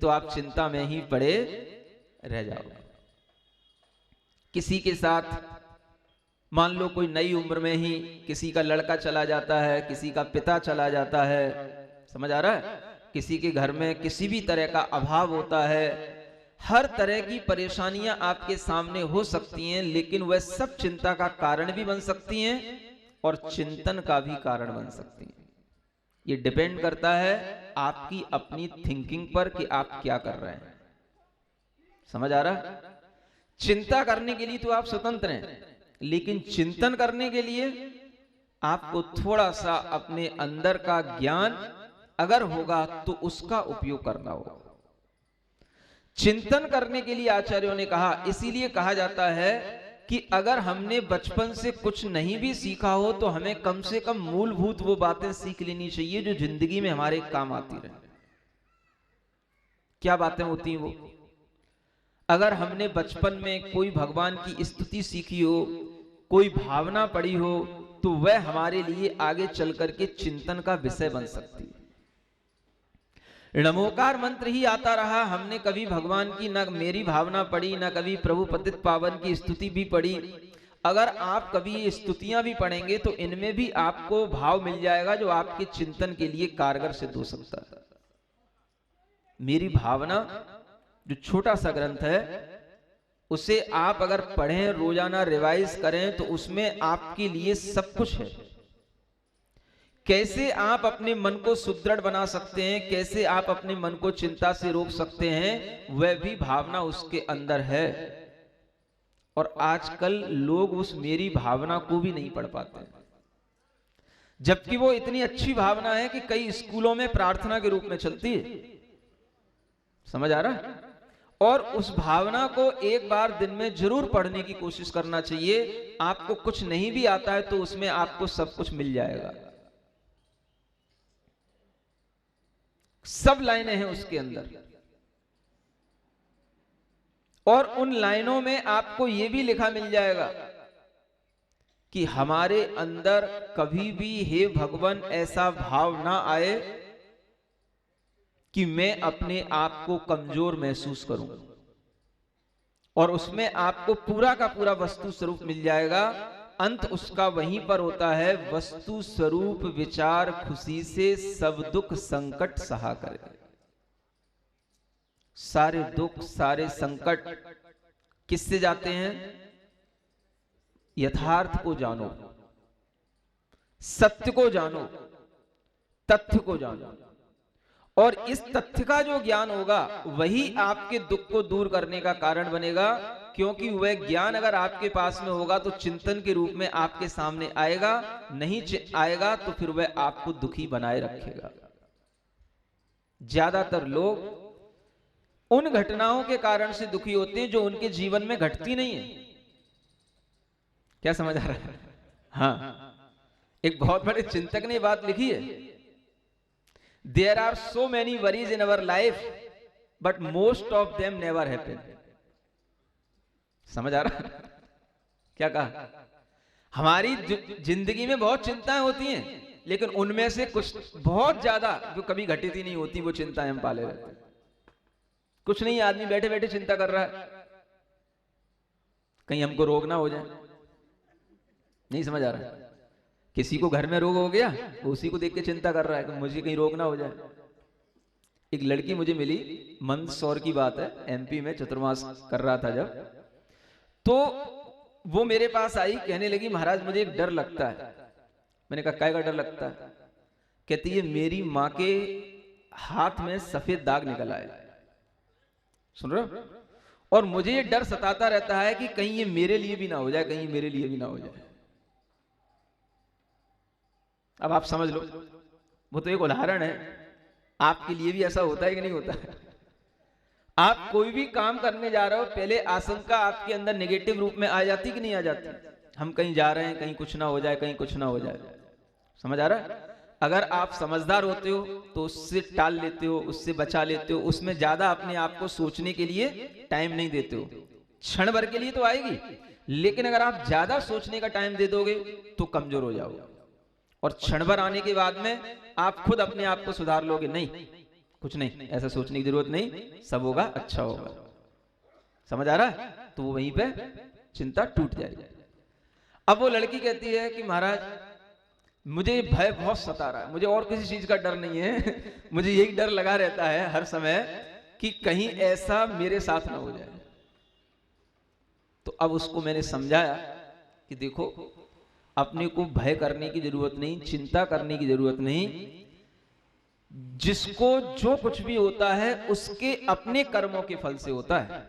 तो आप चिंता में ही पड़े रह जाओगे। किसी के साथ मान लो कोई नई उम्र में ही किसी का लड़का चला जाता है, किसी का पिता चला जाता है, समझ आ रहा है, किसी के घर में किसी भी तरह का अभाव होता है, हर तरह की परेशानियां आपके सामने हो सकती हैं, लेकिन वह सब चिंता का कारण भी बन सकती हैं और चिंतन का भी कारण बन सकती हैं। ये डिपेंड करता है आपकी अपनी थिंकिंग पर कि आप क्या कर रहे हैं। समझ आ रहा है? चिंता करने के लिए तो आप स्वतंत्र हैं, लेकिन चिंतन करने के लिए आपको थोड़ा सा अपने अंदर का ज्ञान अगर होगा तो उसका उपयोग करना होगा। चिंतन करने के लिए आचार्यों ने कहा, इसीलिए कहा जाता है कि अगर हमने बचपन से कुछ नहीं भी सीखा हो तो हमें कम से कम मूलभूत वो बातें सीख लेनी चाहिए जो जिंदगी में हमारे काम आती रहे। क्या बातें होती हैं वो? अगर हमने बचपन में कोई भगवान की स्तुति सीखी हो, कोई भावना पढ़ी हो, तो वह हमारे लिए आगे चल करके चिंतन का विषय बन सकती है। नमोकार मंत्र ही आता रहा, हमने कभी भगवान की न मेरी भावना पढ़ी, न कभी प्रभु पतित पावन की स्तुति भी पढ़ी। अगर आप कभी स्तुतियां भी पढ़ेंगे तो इनमें भी आपको भाव मिल जाएगा जो आपके चिंतन के लिए कारगर सिद्ध हो सकता है। मेरी भावना जो छोटा सा ग्रंथ है, उसे आप अगर पढ़ें, रोजाना रिवाइज करें, तो उसमें आपके लिए सब कुछ है। कैसे आप अपने मन को सुदृढ़ बना सकते हैं, कैसे आप अपने मन को चिंता से रोक सकते हैं, वह भी भावना उसके अंदर है। और आजकल लोग उस मेरी भावना को भी नहीं पढ़ पाते, जबकि वो इतनी अच्छी भावना है कि कई स्कूलों में प्रार्थना के रूप में चलती है। समझ आ रहा है? और उस भावना को एक बार दिन में जरूर पढ़ने की कोशिश करना चाहिए। आपको कुछ नहीं भी आता है तो उसमें आपको सब कुछ मिल जाएगा। सब लाइनें हैं उसके अंदर, और उन लाइनों में आपको यह भी लिखा मिल जाएगा कि हमारे अंदर कभी भी हे भगवान ऐसा भाव ना आए कि मैं अपने आप को कमजोर महसूस करूं। और उसमें आपको पूरा का पूरा वस्तु स्वरूप मिल जाएगा। अंत उसका वहीं पर होता है, वस्तु स्वरूप विचार खुशी से सब दुख संकट सहा करे। सारे दुख सारे संकट किससे जाते हैं? यथार्थ को जानो, सत्य को जानो, तथ्य को जानो। और इस तथ्य का जो ज्ञान होगा वही आपके दुख को दूर करने का कारण बनेगा, क्योंकि वह ज्ञान अगर आपके पास में होगा तो चिंतन के रूप में आपके सामने आएगा, नहीं आएगा तो फिर वह आपको दुखी बनाए रखेगा। ज्यादातर लोग उन घटनाओं के कारण से दुखी होते हैं जो उनके जीवन में घटती नहीं है। क्या समझ आ रहा है? हाँ, एक बहुत बड़े चिंतक ने बात लिखी है, There are so many worries in our life, but most of them never happen. समझ आ रहा? क्या कहा? हमारी जिंदगी में बहुत चिंताएं होती हैं, लेकिन उनमें से कुछ बहुत ज्यादा जो कभी घटित ही नहीं होती, वो चिंताएं हम पाले रहते हैं। कुछ नहीं, आदमी बैठे बैठे चिंता कर रहा है कहीं हमको रोग ना हो जाए। नहीं समझ आ रहा? किसी को घर में रोग हो गया, उसी को देख के चिंता कर रहा है कि मुझे कहीं रोग ना हो जाए। एक लड़की मुझे मिली, मंदसौर की बात है, एमपी में चतुर्मास कर रहा था जब, तो वो मेरे पास आई, कहने लगी महाराज मुझे एक डर लगता है। मैंने कहा काय का डर लगता है? कहती है मेरी माँ के हाथ में सफेद दाग निकल आए। सुन रहे हो? और मुझे ये डर सताता रहता है कि कहीं ये मेरे लिए भी ना हो जाए, कहीं मेरे लिए भी ना हो जाए। अब आप समझ लो, वो तो एक उदाहरण है, आपके लिए भी ऐसा होता है कि नहीं होता है? आप कोई भी काम करने जा रहे हो, पहले आशंका आपके अंदर नेगेटिव रूप में आ जाती कि नहीं आ जाती? हम कहीं जा रहे हैं, कहीं कुछ ना हो जाए, कहीं कुछ ना हो जाए। समझ आ रहा है? अगर आप समझदार होते हो तो उससे टाल लेते हो, उससे बचा लेते हो, उसमें ज्यादा अपने आप को सोचने के लिए टाइम नहीं देते हो। क्षण भर के लिए तो आएगी, लेकिन अगर आप ज्यादा सोचने का टाइम दे दोगे तो कमजोर हो जाओगे। और क्षण भर आने के बाद में आप खुद अपने आप को सुधार लोगे, नहीं कुछ नहीं, ऐसा सोचने की जरूरत नहीं, सब होगा अच्छा होगा। समझ आ रहा है? तो वो वहीं पे चिंता टूट जाएगी। अब वो लड़की कहती है कि महाराज मुझे भय बहुत सता रहा है, मुझे और किसी चीज का डर नहीं है मुझे यही डर लगा रहता है हर समय कि कहीं ऐसा मेरे साथ ना हो जाए। तो अब उसको मैंने समझाया कि देखो, अपने को भय करने की जरूरत नहीं, चिंता करने की जरूरत नहीं। जिसको जो कुछ भी होता है उसके अपने कर्मों के फल से होता है।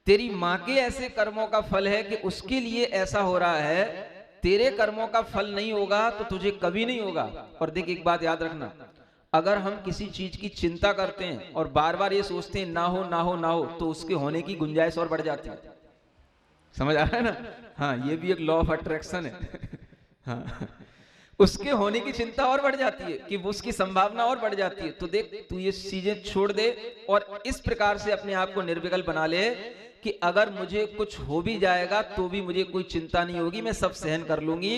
तेरी मां के ऐसे कर्मों का फल है कि उसके लिए ऐसा हो रहा है, तेरे कर्मों का फल नहीं होगा तो तुझे कभी नहीं होगा। और देख, एक बात याद रखना, अगर हम किसी चीज की चिंता करते हैं और बार बार ये सोचते हैं ना हो ना हो ना हो, तो उसके होने की गुंजाइश और बढ़ जाती है। समझ आ रहा है ना? हाँ, ये भी एक लॉ ऑफ अट्रैक्शन है हाँ, उसके होने की चिंता और बढ़ जाती है कि उसकी संभावना और बढ़ जाती है। तो देख, तू ये चीजें छोड़ दे और इस प्रकार से अपने आप को निर्विकल बना ले कि अगर मुझे कुछ हो भी जाएगा तो भी मुझे कोई चिंता नहीं होगी, मैं सब सहन कर लूंगी।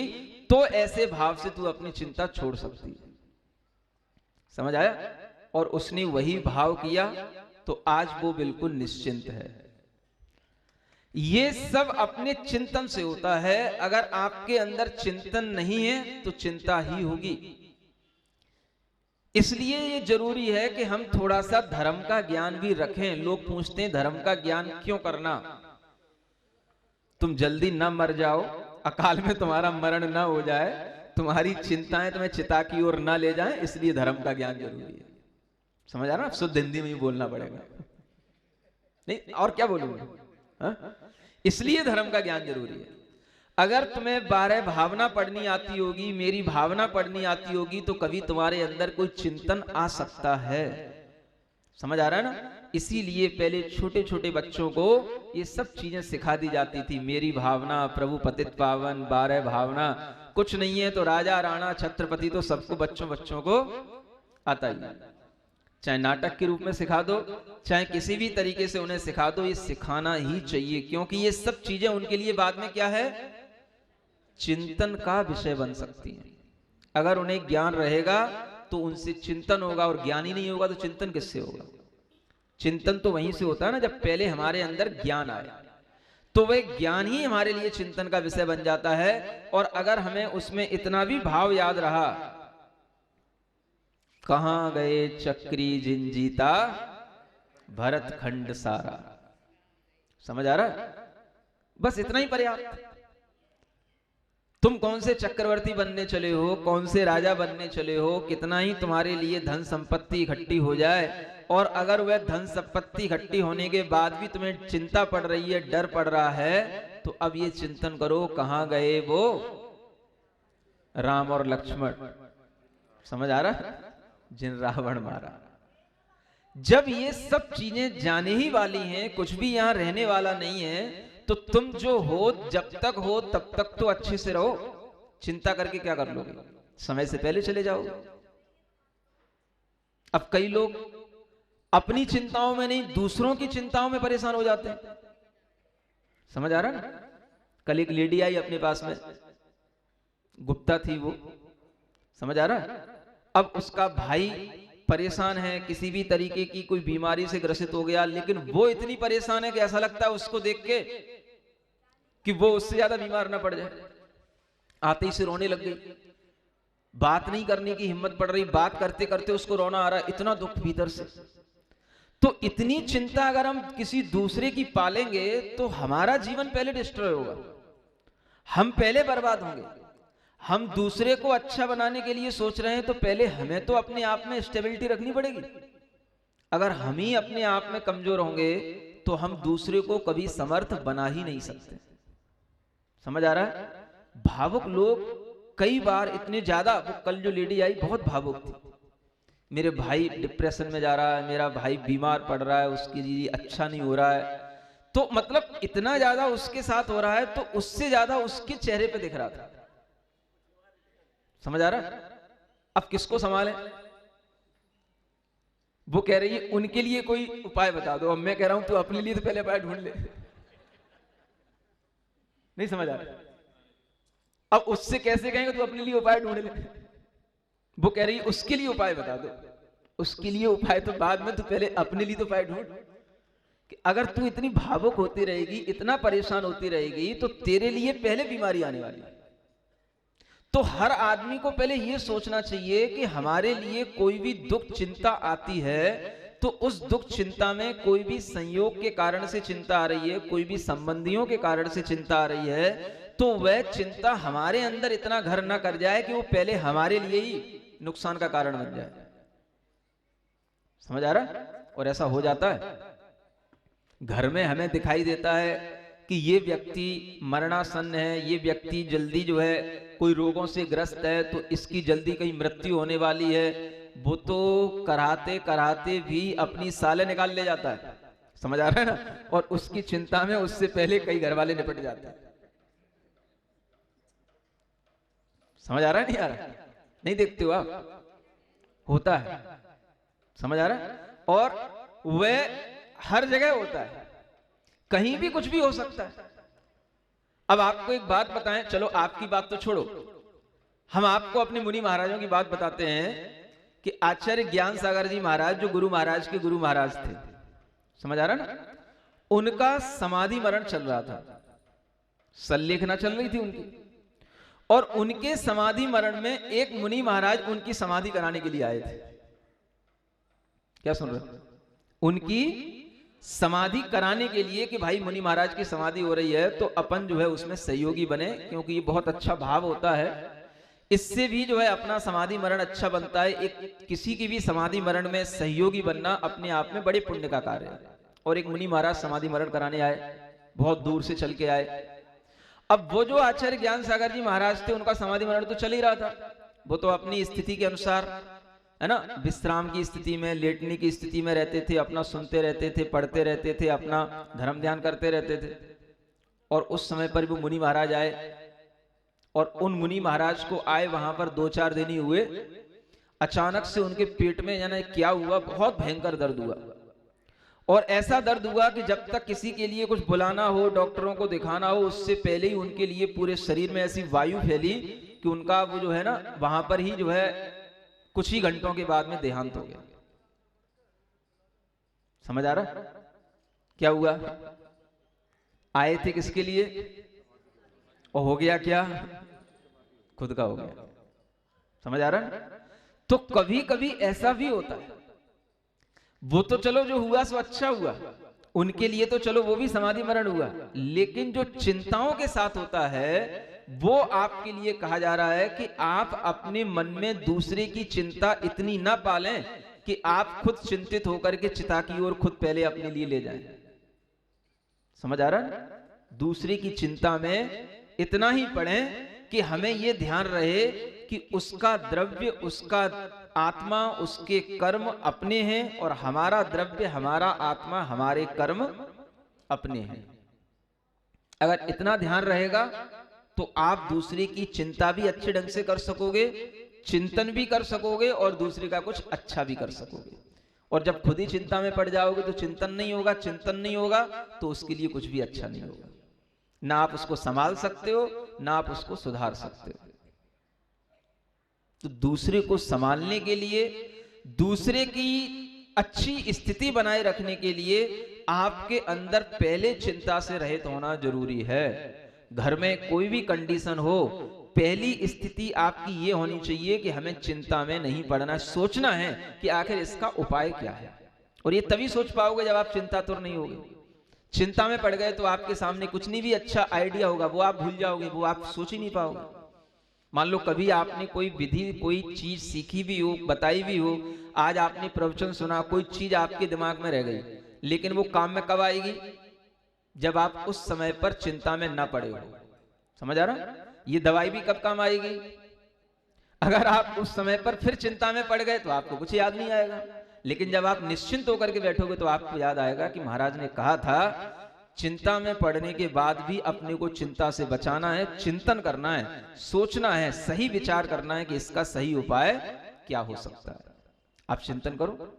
तो ऐसे भाव से तू अपनी चिंता छोड़ सकती है। समझ आया? और उसने वही भाव किया तो आज वो बिल्कुल निश्चिंत है। ये सब अपने चिंतन से होता है। अगर आपके अंदर चिंतन नहीं है तो चिंता ही होगी। इसलिए ये जरूरी है कि हम थोड़ा सा धर्म का ज्ञान भी रखें। लोग पूछते हैं धर्म का ज्ञान क्यों करना? तुम जल्दी ना मर जाओ, अकाल में तुम्हारा मरण ना हो जाए, तुम्हारी चिंताएं तुम्हें चिता की ओर ना ले जाएं, इसलिए धर्म का ज्ञान जरूरी है। समझ आ रहा? शुद्ध हिंदी में ही बोलना पड़ेगा, नहीं और क्या बोलूंगा। इसलिए धर्म का ज्ञान जरूरी है। अगर तुम्हें 12 भावना पढ़नी आती होगी, मेरी भावना पढ़नी आती होगी, तो कभी तुम्हारे अंदर कोई चिंतन आ सकता है। समझ आ रहा है ना? इसीलिए पहले छोटे छोटे बच्चों को ये सब चीजें सिखा दी जाती थी। मेरी भावना, प्रभु पतित पावन, 12 भावना। कुछ नहीं है तो राजा राणा छत्रपति तो सबको बच्चों को आता ही। चाहे नाटक के रूप में सिखा दो, चाहे किसी भी तरीके से उन्हें सिखा दो, ये सिखाना ही चाहिए। क्योंकि ये सब चीजें उनके लिए बाद में क्या है, चिंतन का विषय बन सकती हैं। अगर उन्हें ज्ञान रहेगा तो उनसे चिंतन होगा, और ज्ञान ही नहीं होगा तो चिंतन किससे होगा? चिंतन तो वहीं से होता है ना, जब पहले हमारे अंदर ज्ञान आए, तो वह ज्ञान ही हमारे लिए चिंतन का विषय बन जाता है। और अगर हमें उसमें इतना भी भाव याद रहा, कहां गए चक्री जिन जीता भरत खंड सारा। समझ आ रहा? बस इतना ही पर्याप्त। तुम कौन से चक्रवर्ती बनने चले हो, कौन से राजा बनने चले हो, कितना ही तुम्हारे लिए धन संपत्ति इकट्ठी हो जाए, और अगर वह धन संपत्ति इकट्ठी होने के बाद भी तुम्हें चिंता पड़ रही है, डर पड़ रहा है, तो अब ये चिंतन करो, कहां गए वो राम और लक्ष्मण। समझ आ रहा? जिन रावण मारा। जब ये सब चीजें जाने ही वाली हैं, कुछ भी यहां रहने वाला नहीं है, तो तुम जो हो जब तक हो तब तक तो अच्छे से रहो। चिंता करके क्या कर लोगे? समय से पहले चले जाओगे। अब कई लोग अपनी चिंताओं में नहीं, दूसरों की चिंताओं में परेशान हो जाते हैं। समझ आ रहा ना? कल एक लेडी आई अपने पास में, गुप्ता थी वो। समझ आ रहा? अब उसका भाई परेशान है, किसी भी तरीके की कोई बीमारी से ग्रसित हो गया, लेकिन वो इतनी परेशान है कि ऐसा लगता है उसको देख के कि वो उससे ज्यादा बीमार ना पड़ जाए। आते ही से रोने लग गई, बात नहीं करने की हिम्मत पड़ रही, बात करते करते उसको रोना आ रहा है, इतना दुख भीतर से। तो इतनी चिंता अगर हम किसी दूसरे की पालेंगे तो हमारा जीवन पहले डिस्ट्रॉय होगा, हम पहले बर्बाद होंगे। हम दूसरे को अच्छा बनाने के लिए सोच रहे हैं तो पहले हमें तो अपने आप में स्टेबिलिटी रखनी पड़ेगी। अगर हम ही अपने आप में कमजोर होंगे तो हम दूसरे को कभी समर्थ बना ही नहीं सकते। समझ आ रहा है? भावुक लोग कई बार इतने ज्यादा, वो कल जो लेडी आई बहुत भावुक थी, मेरे भाई डिप्रेशन में जा रहा है, मेरा भाई बीमार पड़ रहा है, उसके लिए अच्छा नहीं हो रहा है। तो मतलब इतना ज्यादा उसके साथ हो रहा है, तो उससे ज्यादा उसके चेहरे पे दिख रहा था। समझ आ रहा? अब किसको संभालें? वो कह रही है उनके लिए कोई उपाय बता दो। अब मैं कह रहा हूं तू अपने लिए तो पहले उपाय ढूंढ ले। नहीं समझ आ रहा? अब उससे कैसे कहेंगे तू अपने लिए उपाय ढूंढ ले? वो कह रही है उसके लिए उपाय बता दो। उसके लिए उपाय तो बाद में, तो पहले अपने लिए तो उपाय ढूंढ। कि अगर तू इतनी भावुक होती रहेगी, इतना परेशान होती रहेगी, तो तेरे लिए पहले बीमारी आने वाली है। तो हर आदमी को पहले यह सोचना चाहिए कि हमारे लिए कोई भी दुख चिंता आती है तो उस दुख चिंता में कोई भी संयोग के कारण से चिंता आ रही है, कोई भी संबंधियों के कारण से चिंता आ रही है, तो वह चिंता हमारे अंदर इतना घर ना कर जाए कि वो पहले हमारे लिए ही नुकसान का कारण बन जाए। समझ आ रहा है? और ऐसा हो जाता है। घर में हमें दिखाई देता है कि ये व्यक्ति मरणासन्न है, ये व्यक्ति जल्दी जो है कोई रोगों से ग्रस्त है, तो इसकी जल्दी कहीं मृत्यु होने वाली है। वो तो कराते कराते भी अपनी साले निकाल ले जाता है। समझ आ रहा है ना? और उसकी चिंता में उससे पहले कई घर वाले निपट जाते हैं। समझ आ रहा है? नहीं आ रहा? नहीं देखते हो आप? होता है। समझ आ रहा है? और वह हर जगह होता है, कहीं भी कुछ भी हो सकता है। अब आपको एक बात बताएं, चलो आपकी बात तो छोड़ो, हम आपको अपने मुनि महाराजों की बात बताते हैं कि आचार्य ज्ञान सागर जी महाराज, जो गुरु महाराज के गुरु महाराज थे, समझ आ रहा ना, उनका समाधि मरण चल रहा था, सल्लेखना चल रही थी उनकी, और उनके समाधि मरण में एक मुनि महाराज उनकी समाधि कराने के लिए आए थे। क्या सुन रहे हो? उनकी समाधि कराने के लिए कि भाई मुनि महाराज की समाधि हो रही है तो अपन जो है उसमें सहयोगी बने, क्योंकि ये बहुत अच्छा भाव होता है, इससे भी जो है अपना समाधि मरण अच्छा बनता है। एक किसी की भी समाधि मरण में सहयोगी बनना अपने आप में बड़े पुण्य का कार्य है। और एक मुनि महाराज समाधि मरण कराने आए, बहुत दूर से चल के आए। अब वो जो आचार्य ज्ञान सागर जी महाराज थे, उनका समाधि मरण तो चल ही रहा था। वो तो अपनी स्थिति के अनुसार, है ना, विश्राम की स्थिति में, लेटने की स्थिति में रहते थे, अपना सुनते रहते थे, पढ़ते रहते थे, अपना धर्म ध्यान करते रहते थे। और उस समय पर वो मुनि महाराज आए, और उन मुनि महाराज को आए वहां पर 2-4 दिन ही हुए, अचानक से उनके पेट में यानी क्या हुआ, बहुत भयंकर दर्द हुआ। और ऐसा दर्द हुआ कि जब तक किसी के लिए कुछ बुलाना हो, डॉक्टरों को दिखाना हो, उससे पहले ही उनके लिए पूरे शरीर में ऐसी वायु फैली कि उनका वो जो है ना, वहां पर ही जो है कुछ ही घंटों के बाद में देहांत हो गया। समझ आ रहा? क्या हुआ? आए थे किसके लिए, और हो गया क्या? खुद का हो गया। समझ आ रहा? तो कभी कभी ऐसा भी होता है। वो तो चलो जो हुआ सो अच्छा हुआ, उनके लिए तो चलो वो भी समाधि मरण हुआ, लेकिन जो चिंताओं के साथ होता है वो आपके लिए कहा जा रहा है कि आप अपने मन में दूसरे की चिंता इतनी ना पालें कि आप खुद चिंतित होकर के चिता की ओर खुद पहले अपने लिए ले जाएं। समझ आ रहा है? दूसरे की चिंता में इतना ही पड़ें कि हमें यह ध्यान रहे कि उसका द्रव्य, उसका आत्मा, उसके कर्म अपने हैं, और हमारा द्रव्य, हमारा आत्मा, हमारे कर्म अपने हैं। अगर इतना ध्यान रहेगा तो आप दूसरे की चिंता भी अच्छे ढंग से कर सकोगे, चिंतन भी कर सकोगे, और दूसरे का कुछ अच्छा भी कर सकोगे। और जब खुद ही चिंता में पड़ जाओगे तो चिंतन नहीं होगा, चिंतन नहीं होगा तो उसके लिए कुछ भी अच्छा नहीं होगा। ना आप उसको संभाल सकते हो, ना आप उसको सुधार सकते हो। तो दूसरे को संभालने के लिए, दूसरे की अच्छी स्थिति बनाए रखने के लिए आपके अंदर पहले चिंता से रहित होना जरूरी है। घर में कोई भी कंडीशन हो, पहली स्थिति आपकी ये होनी चाहिए कि हमें चिंता में नहीं पड़ना, सोचना है कि आखिर इसका उपाय क्या है। और ये तभी सोच पाओगे जब आप चिंतातुर नहीं होगे। चिंता में पड़ गए तो आपके सामने कुछ नहीं भी अच्छा आइडिया होगा वो आप भूल जाओगे, वो आप सोच ही नहीं पाओगे। मान लो कभी आपने कोई विधि, कोई चीज सीखी भी हो, बताई भी हो, आज आपने प्रवचन सुना, कोई चीज आपके दिमाग में रह गई, लेकिन वो काम में कब आएगी? जब आप उस समय पर चिंता में ना पड़े हो। समझ आ रहा? ये दवाई भी कब काम आएगी? अगर आप उस समय पर फिर चिंता में पड़ गए तो आपको कुछ याद नहीं आएगा, लेकिन जब आप निश्चिंत होकर के बैठोगे तो आपको याद आएगा कि महाराज ने कहा था चिंता में पड़ने के बाद भी अपने को चिंता से बचाना है, चिंतन करना है, सोचना है, सही विचार करना है कि इसका सही उपाय क्या हो सकता है। आप चिंतन करो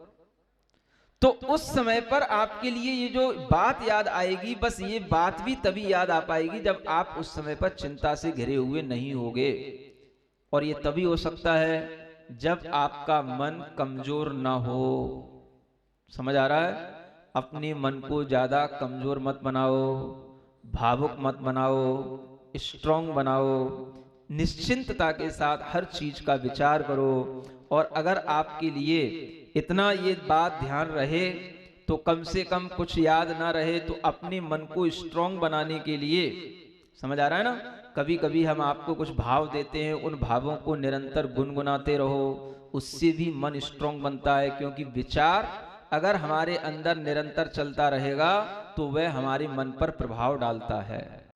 तो उस समय पर आपके लिए ये जो बात याद आएगी, बस ये बात भी तभी याद आ पाएगी जब आप उस समय पर चिंता से घिरे हुए नहीं होगे। और ये तभी हो सकता है जब आपका मन कमजोर ना हो। समझ आ रहा है? अपने मन को ज्यादा कमजोर मत बनाओ, भावुक मत बनाओ, स्ट्रांग बनाओ। निश्चिंतता के साथ हर चीज का विचार करो। और अगर आपके लिए इतना ये बात ध्यान रहे तो कम से कम कुछ याद ना रहे तो अपने मन को स्ट्रांग बनाने के लिए, समझ आ रहा है ना, कभी कभी हम आपको कुछ भाव देते हैं, उन भावों को निरंतर गुनगुनाते रहो, उससे भी मन स्ट्रांग बनता है। क्योंकि विचार अगर हमारे अंदर निरंतर चलता रहेगा तो वह हमारे मन पर प्रभाव डालता है।